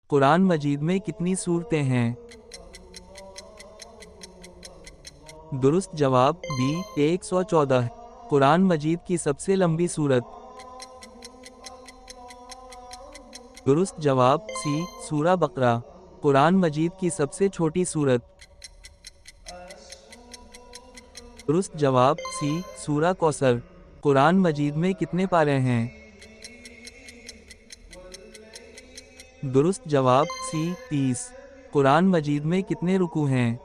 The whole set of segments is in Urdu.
قرآن مجید میں کتنی سورتیں ہیں؟ درست جواب بی 114۔ قرآن مجید کی سب سے لمبی سورت؟ درست جواب سی سورہ بقرہ۔ قرآن مجید کی سب سے چھوٹی سورت؟ درست جواب سی سورہ کوثر۔ قرآن مجید میں کتنے پارے ہیں؟ درست جواب سی 30۔ قرآن مجید میں کتنے رکوع ہیں؟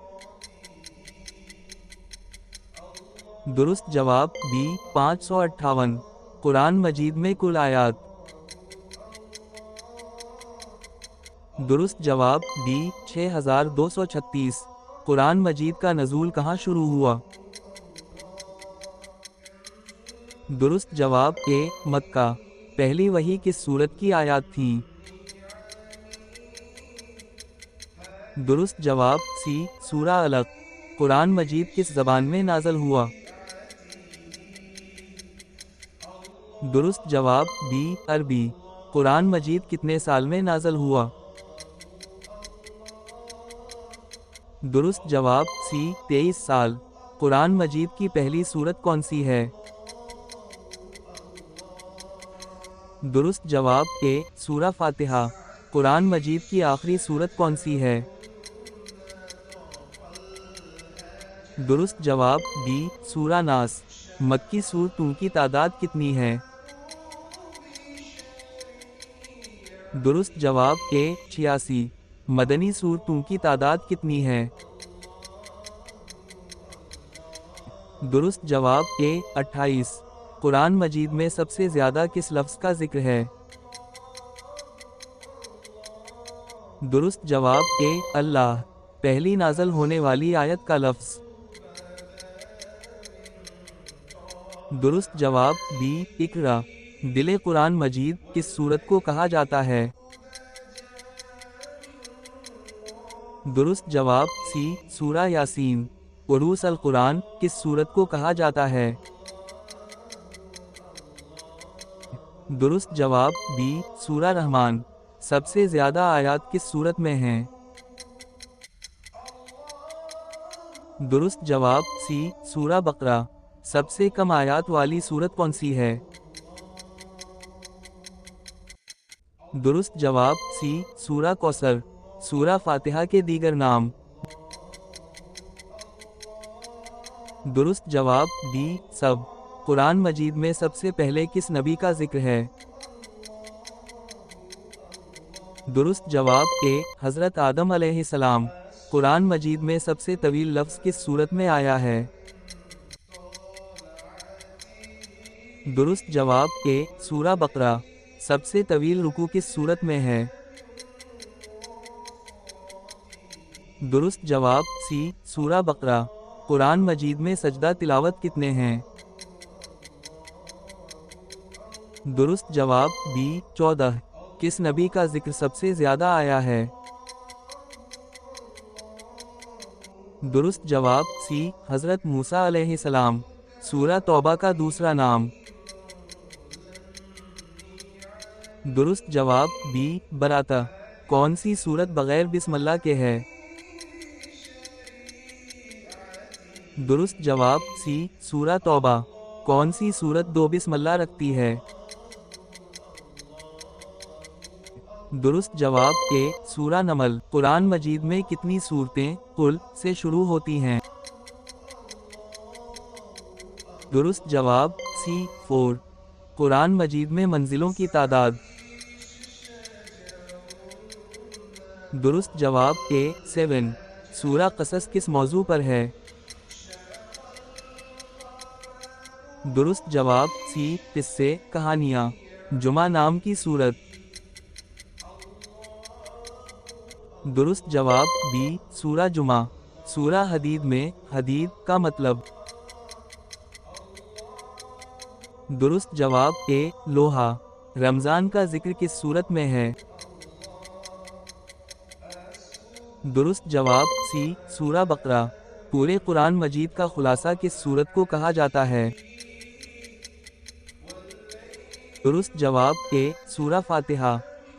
درست جواب بی 558۔ قرآن مجید میں کل آیات؟ درست جواب بی 6236۔ قرآن مجید کا نزول کہاں شروع ہوا؟ درست جواب اے مکہ۔ پہلی وحی کس سورت کی آیات تھیں؟ درست جواب سی سورہ علق۔ قرآن مجید کس زبان میں نازل ہوا؟ درست جواب بی عربی۔ قرآن مجید کتنے سال میں نازل ہوا؟ درست جواب سی 23 سال۔ قرآن مجید کی پہلی سورت کون سی ہے؟ درست جواب اے سورہ فاتحہ۔ قرآن مجید کی آخری سورت کون سی ہے؟ درست جواب بی سورہ ناس۔ مکی سورتوں کی تعداد کتنی ہے؟ درست جواب اے 86۔ مدنی سورتوں کی تعداد کتنی ہے؟ درست جواب اے 28۔ قرآن مجید میں سب سے زیادہ کس لفظ کا ذکر ہے؟ درست جواب اے اللہ۔ پہلی نازل ہونے والی آیت کا لفظ؟ درست جواب بی اقرا۔ دل قرآن مجید کس سورت کو کہا جاتا ہے؟ درست جواب سی سورہ یاسین۔ عروس القرآن کس سورت کو کہا جاتا ہے؟ درست جواب بی سورہ رحمان۔ سب سے زیادہ آیات کس سورت میں ہیں؟ درست جواب سی سورہ بقرہ۔ سب سے کم آیات والی سورت کون سی ہے؟ درست جواب سی سورہ کوثر۔ سورہ فاتحہ کے دیگر نام؟ درست جواب بی سب۔ قرآن مجید میں سب سے پہلے کس نبی کا ذکر ہے؟ درست جواب اے حضرت آدم علیہ السلام۔ قرآن مجید میں سب سے طویل لفظ کس سورت میں آیا ہے؟ درست جواب اے سورہ بقرہ۔ سب سے طویل رکوع کس سورت میں ہے؟ درست جواب سی سورہ بقرہ۔ قرآن مجید میں سجدہ تلاوت کتنے ہیں؟ درست جواب بی 14۔ کس نبی کا ذکر سب سے زیادہ آیا ہے؟ درست جواب سی حضرت موسیٰ علیہ السلام۔ سورہ توبہ کا دوسرا نام؟ درست جواب بی براۃ۔ کون سی سورت بغیر بسم اللہ کے ہے؟ درست جواب سی سورہ توبہ۔ کون سی سورت دو بسم اللہ رکھتی ہے؟ درست جواب اے سورہ نمل۔ قرآن مجید میں کتنی سورتیں قل سے شروع ہوتی ہیں؟ درست جواب سی 4۔ قرآن مجید میں منزلوں کی تعداد؟ درست جواب اے 7۔ سورہ قصص کس موضوع پر ہے؟ درست جواب سی قصے کہانیاں۔ جمعہ نام کی سورت؟ درست جواب بی سورہ جمعہ۔ سورہ حدید میں حدید کا مطلب؟ درست جواب اے لوہا۔ رمضان کا ذکر کس سورت میں ہے؟ درست جواب سی سورہ بقرہ۔ پورے قرآن مجید کا خلاصہ کس سورت کو کہا جاتا ہے؟ درست جواب اے سورہ فاتحہ۔